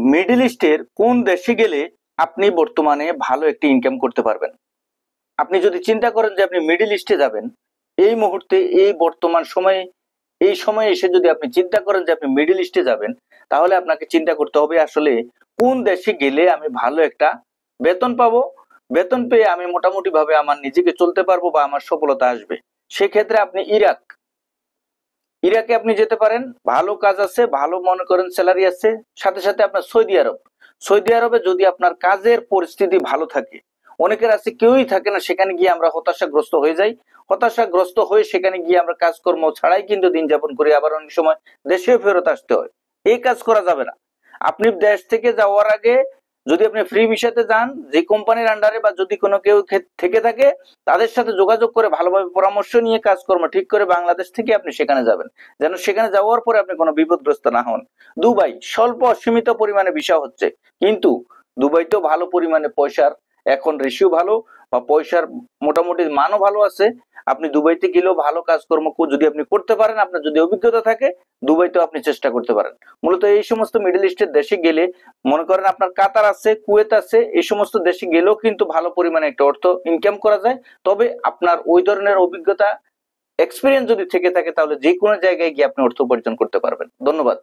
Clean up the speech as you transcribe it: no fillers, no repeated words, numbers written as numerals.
Middle ইস্টের কোন দেশে গেলে আপনি বর্তমানে ভালো একটি ইনকাম করতে পারবেন? আপনি যদি চিন্তা করেন যে আপনি মিডল ইস্টে যাবেন, এই মুহূর্তে এই বর্তমান সময়ে এই সময়ে এসে যদি আপনি চিন্তা করেন যে আপনি মিডল ইস্টে যাবেন, তাহলে আপনাকে চিন্তা করতে হবে আসলে কোন দেশে গেলে আমি ভালো একটা বেতন পাবো, বেতন পেয়ে আমি মোটামুটি ভাবে আমার নিজেকে চলতে পারবো বা আমার সফলতা আসবে। সেক্ষেত্রে আপনি ইরাকে আপনি যেতে পারেন, ভালো কাজ আছে, ভালো মনে করেন স্যালারি আছে। সাথে সাথে আপনার সৌদি আরবে যদি আপনার কাজের পরিস্থিতি ভালো থাকে, অনেকের আছে কেউই থাকে না, সেখানে গিয়ে আমরা হতাশাগ্রস্ত হয়ে যাই। হতাশাগ্রস্ত হয়ে সেখানে গিয়ে আমরা কাজকর্ম ছাড়াই কিন্তু দিন যাপন করি, আবার অনেক সময় দেশেও ফেরত আসতে হয়। এই কাজ করা যাবে না। আপনি দেশ থেকে যাওয়ার আগে যদি আপনি ফ্রি ভিসাতে যান, যে কোম্পানির আন্ডারে বা যদি কোনো কেউ থেকে থাকে, তাদের সাথে যোগাযোগ করে ভালোভাবে পরামর্শ নিয়ে কাজকর্ম ঠিক করে বাংলাদেশ থেকে আপনি সেখানে যাবেন, যেন সেখানে যাওয়ার পরে আপনি কোনো বিপদগ্রস্ত না হন। দুবাই স্বল্প সীমিত পরিমাণে ভিসা হচ্ছে, কিন্তু দুবাইতেও ভালো পরিমাণে পয়সার এখন রেশিও ভালো, বা পয়সার মোটামুটি মানও ভালো আছে। আপনি দুবাইতে গেলেও ভালো কাজকর্ম যদি আপনি করতে পারেন, আপনার যদি অভিজ্ঞতা থাকে, দুবাইতেও আপনি চেষ্টা করতে পারেন। মূলত এই সমস্ত মিডল ইস্টের দেশে গেলে, মনে করেন আপনার কাতার আছে, কুয়েত আছে, এই সমস্ত দেশে গেলেও কিন্তু ভালো পরিমাণে একটা অর্থ ইনকাম করা যায়। তবে আপনার ওই ধরনের অভিজ্ঞতা, এক্সপিরিয়েন্স যদি থেকে থাকে, তাহলে যে কোনো জায়গায় গিয়ে আপনি অর্থ উপার্জন করতে পারবেন। ধন্যবাদ।